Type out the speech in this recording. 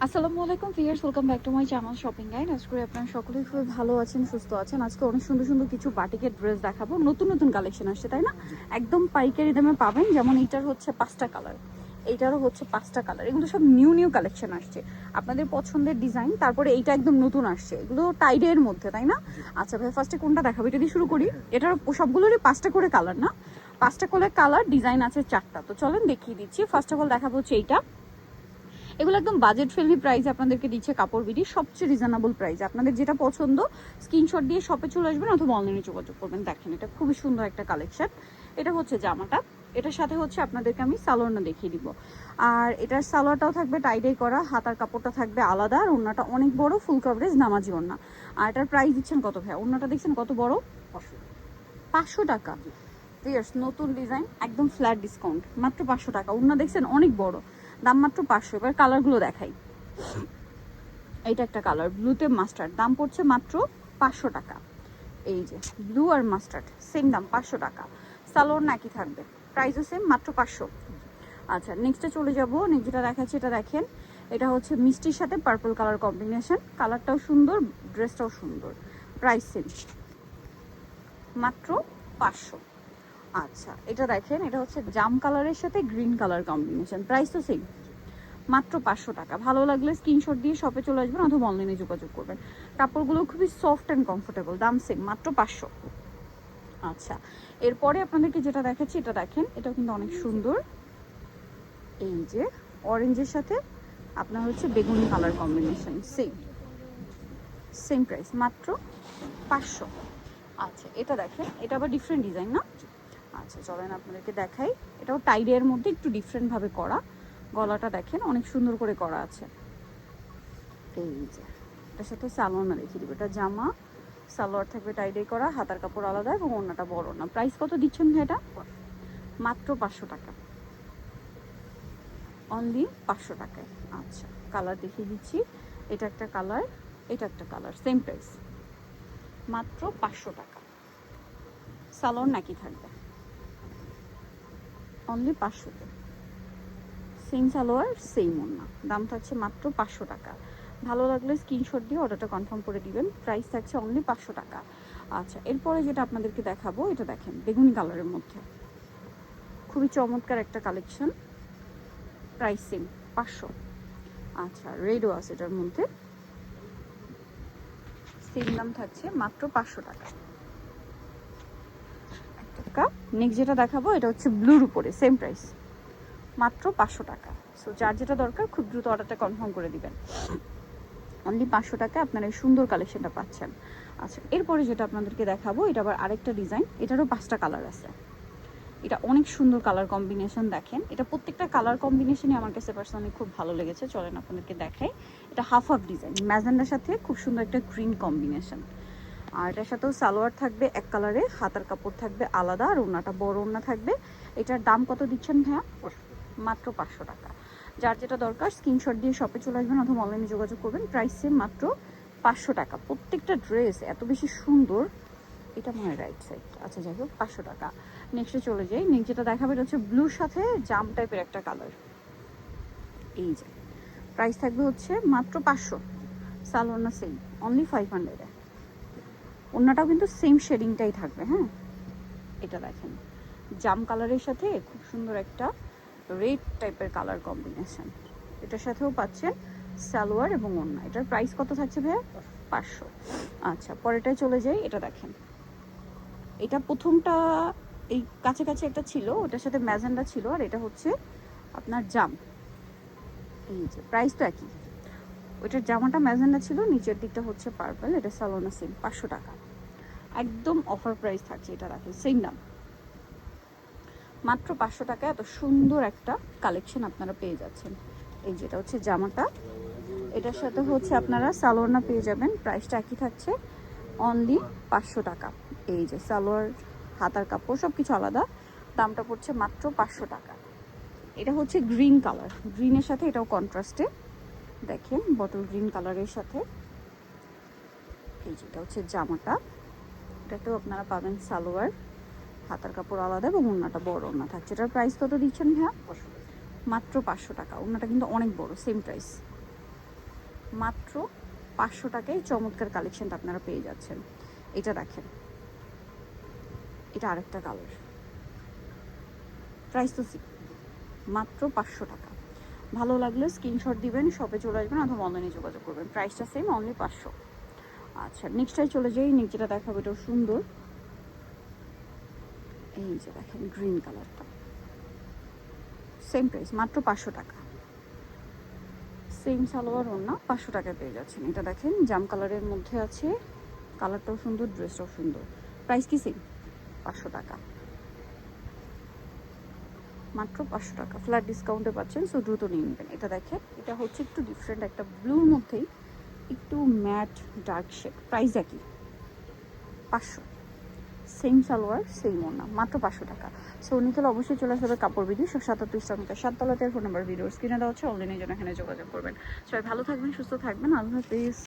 আসসালামু আলাইকুম viewers, welcome back to my channel shopping guide. আজকে আপনারা সকলেই খুবই ভালো আছেন, সুস্থ আছেন। আজকে অনেক সুন্দর সুন্দর কিছু বাটিকের ড্রেস দেখাবো। নতুন নতুন কালেকশন আসছে, তাই না? একদম পাইকারি দামে পাবেন। যেমন এইটার হচ্ছে 5টা কালার, এইটারও হচ্ছে 5টা কালার। এগুলো সব নিউ নিউ কালেকশন আসছে, আপনাদের পছন্দের ডিজাইন। তারপরে এইটা একদম নতুন আসছে, এগুলো টাইডের মধ্যে, তাই না? আচ্ছা ভাই, ফার্স্টে কোনটা দেখাবো? এটা দিয়ে শুরু করি। এটার সবগুলোরই 5টা করে কালার, না? 5টা করে কালার, ডিজাইন আছে 4টা। তো চলেন দেখিয়ে দিচ্ছি। ফার্স্ট অফ অল দেখাবো হচ্ছে এইটা। এগুলো একদম বাজেট ফ্রেন্ডলি প্রাইসে আপনাদেরকে দিচ্ছে কাপড় বিডি, সবচেয়ে রিজনেবল প্রাইস। আপনাদের যেটা পছন্দ স্ক্রিনশট দিয়ে শপে চলে আসবেন অথবা অনলাইনে যোগাযোগ করবেন। দেখেন এটা খুবই সুন্দর একটা কালেকশন। এটা হচ্ছে জামাটা, এটার সাথে হচ্ছে আপনাদেরকে আমি সালোয়ারটা দেখিয়ে দিব। আর এটার সালোয়ারটাও থাকবে টাইডাই করা, হাতার কাপড়টা থাকবে আলাদা, আর ওড়নাটা অনেক বড়, ফুল কভারেজ নামাজি ওড়না। আর এটার প্রাইস দিচ্ছেন কত ভাই? ওড়নাটা দেখছেন কত বড়? 500 টাকা। নতুন ডিজাইন, একদম ফ্ল্যাট ডিসকাউন্ট, মাত্র 500 টাকা। ওড়না দেখছেন অনেক বড়, দাম মাত্র 500। এবার কালারগুলো দেখাই। এইটা একটা কালার, ব্লুতে মাস্টার্ড, দাম পড়ছে মাত্র 500 টাকা। এই যে ব্লু আর মাস্টার্ড সেম দাম, 500 টাকা। সালোয়ার নাকি থাকবে, প্রাইসও সেম, মাত্র 500। আচ্ছা নেক্সটে চলে যাবো। নেক্সট যেটা দেখাচ্ছি, এটা দেখেন। এটা হচ্ছে মিষ্টির সাথে পার্পল কালার কম্বিনেশন, কালারটাও সুন্দর, ড্রেসটাও সুন্দর, প্রাইস সেম, মাত্র 500। আচ্ছা এটা দেখেন, এটা হচ্ছে জাম কালারের সাথে গ্রিন কালার কম্বিনেশন, প্রাইস তো সেম, মাত্র 500 টাকা। ভালো লাগলে স্ক্রিনশট দিয়ে শপে চলে আসবেন অথবা অনলাইনে যোগাযোগ করবেন। কাপড়গুলো খুবই সফট অ্যান্ড কমফোর্টেবল, দাম সেম, মাত্র 500। আচ্ছা এরপরে আপনাদেরকে যেটা দেখাচ্ছি, এটা দেখেন, এটা কিন্তু অনেক সুন্দর। এই যে অরেঞ্জের সাথে আপনার হচ্ছে বেগুনি colour combination, same same price, মাত্র 500। আচ্ছা এটা দেখেন, এটা আবার ডিফারেন্ট ডিজাইন, না? আচ্ছা চলেন আপনাদেরকে দেখাই। এটাও টাইডের মধ্যে একটু ডিফারেন্ট ভাবে করা, গলাটা দেখেন অনেক সুন্দর করে করা আছে। এই যে এটার সাথে সালোয়ার দেখিয়ে দিব। এটা জামা, সালোয়ার থাকবে টাইডে করা, হাতার কাপড় আলাদা এবং ওড়নাটা বড় না। প্রাইস কত দিচ্ছেন ভাই এটা? মাত্র 500 টাকা, অনলি 500 টাকায়। আচ্ছা কালার দেখিয়ে দিচ্ছি। এটা একটা কালার, এটা একটা কালার, সেম প্রাইস, মাত্র 500 টাকা। সালোয়ার নাকি থাকবে, অনলি 500তে, সেম সালোয়ার সেম ওড়না, দাম থাকছে মাত্র 500 টাকা। ভালো লাগলে স্ক্রিনশট দিয়ে অর্ডারটা কনফার্ম করে দিবেন, প্রাইস থাকছে অনলি 500 টাকা। আচ্ছা এরপরে যেটা আপনাদেরকে দেখাবো, এটা দেখেন বেগুনি কালারের মধ্যে, খুবই চমৎকার একটা কালেকশন, প্রাইস সেম, 500। আচ্ছা রেডও আছে এটার মধ্যে, সেম দাম থাকছে মাত্র 500 টাকা। নেক্সট যেটা দেখাবো, এটা হচ্ছে ব্লুর উপরে, সেম প্রাইস, মাত্র 500 টাকা। সো যার যেটা দরকার খুব দ্রুত অর্ডারটা কনফার্ম করে দিবেন, অনলি 500 টাকা আপনারা এই সুন্দর কালেকশনটা পাচ্ছেন। আচ্ছা এরপরে যেটা আপনাদেরকে দেখাবো, এটা আবার আরেকটা ডিজাইন, এটারও 5টা কালার আছে। এটা অনেক সুন্দর কালার কম্বিনেশন, দেখেন এটা প্রত্যেকটা কালার কম্বিনেশনই আমার কাছে পার্সোনালি খুব ভালো লেগেছে। চলেন আপনাদেরকে দেখাই। এটা হাফ হাফ ডিজাইন, ম্যাজেন্ডার সাথে খুব সুন্দর একটা গ্রিন কম্বিনেশন। আর এটার সাথেও সালোয়ার থাকবে এক কালারে, হাতার কাপড় থাকবে আলাদা, আর ওড়নাটা বড় ওড়না থাকবে। এটার দাম কত দিচ্ছেন ভাইয়া? মাত্র 500 টাকা। যার যেটা দরকার স্ক্রিনশট দিয়ে শপে চলে আসবেন অথবা অনলাইনে যোগাযোগ করবেন, প্রাইস সেম, মাত্র 500 টাকা। প্রত্যেকটা ড্রেস এত বেশি সুন্দর, এটা মনে হয় রাইট সাইড। আচ্ছা যাই হোক, 500 টাকা। নেক্সটে চলে যাই। নেক্সট যেটা দেখাবে এটা হচ্ছে ব্লুর সাথে জাম টাইপের একটা কালার। এই যে প্রাইস থাকবে হচ্ছে মাত্র 500, সালোয়ার সেম, অনলি 500 এ। ওড়নাটাও কিন্তু সেম শেডিংটাই থাকবে। হ্যাঁ এটা দেখেন জাম কালারের সাথে খুব সুন্দর একটা রেড টাইপের কালার কম্বিনেশন। এটার সাথেও পাচ্ছেন সালোয়ার এবং ওড়না। এটার প্রাইস কত থাকছে ভাইয়া? 500। আচ্ছা পরেরটায় চলে যাই। এটা দেখেন, এটা প্রথমটা এই কাছাকাছি একটা ছিল, ওটার সাথে ম্যাজেন্ডা ছিল, আর এটা হচ্ছে আপনার জাম। এই যে প্রাইস তো একই, ওইটার জামাটা ম্যাজেন্ডা ছিল, নিচের দিকটা হচ্ছে পার্পল। এটা সালোনা সেম, 500 টাকা, একদম অফার প্রাইস থাকছে। এটা রাখে সেম দাম, মাত্র 500 টাকা। এত সুন্দর একটা কালেকশন আপনারা পেয়ে যাচ্ছেন। এই যেটা হচ্ছে জামাটা, এটার সাথে হচ্ছে আপনারা সালোয়ারটা পেয়ে যাবেন, প্রাইসটা একই থাকছে, অনলি 500 টাকা। এই যে সালোয়ার, হাতার কাপড় সব কিছু আলাদা, দামটা পড়ছে মাত্র 500 টাকা। এটা হচ্ছে গ্রিন কালার, গ্রিনের সাথে এটাও কন্ট্রাস্টে, দেখেন বটল গ্রিন কালারের সাথে। এই যেটা হচ্ছে জামাটা, এটাতেও আপনারা পাবেন সালোয়ার, হাতার কাপড় আলাদা এবং ওড়নাটা বড় ওড়না থাকছে। এটার প্রাইস কত দিচ্ছেন ভাইয়া? মাত্র 500 টাকা। ওড়নাটা কিন্তু অনেক বড়, সেম প্রাইস। মাত্র 500 টাকায় চমৎকার কালেকশনটা আপনারা পেয়ে যাচ্ছেন। এটা দেখেন, এটা আরেকটা কালার, প্রাইস তো মাত্র 500 টাকা। ভালো লাগলে স্ক্রিনশট দিবেন, শপে চলে আসবেন অথবা অনলাইনে যোগাযোগ করবেন, প্রাইসটা সেম, অনলি 500। আচ্ছা নেক্সটটাই চলে যাই, নেক্সট যেটা দেখাবো এটাও সুন্দর। এই যে দেখেন গ্রিন কালারটা, সেম প্রাইস মাত্র 500 টাকা। সেম সালোয়ার ওড়না 500 টাকায় পেয়ে যাচ্ছেন। এটা দেখেন জাম কালারের মধ্যে আছে, কালারটাও সুন্দর, ড্রেসটাও সুন্দর। প্রাইস কি সেম, 500 টাকা, মাত্র 500 টাকা। ফ্ল্যাট ডিসকাউন্টে পাচ্ছেন, সো দ্রুত নিয়ে নেবেন। এটা দেখেন, এটা হচ্ছে একটু ডিফারেন্ট, একটা ব্লুর মধ্যেই একটু ম্যাট ডার্ক শেড। প্রাইস একই, 500। সেম সালোয়ার সেম ওড়না, মাত্র 500 টাকা। সো নিতে হলে অবশ্যই চলে আসবে কাপড় বিধি 137 শ্রমিকের 7 তলাতে। ফোন নাম্বার ভিডিওর স্ক্রিনে দেওয়া হচ্ছে, অনলাইনে জন্য এখানে যোগাযোগ করবেন। সবাই ভালো থাকবেন, সুস্থ থাকবেন, আল্লাহ হাফেজ।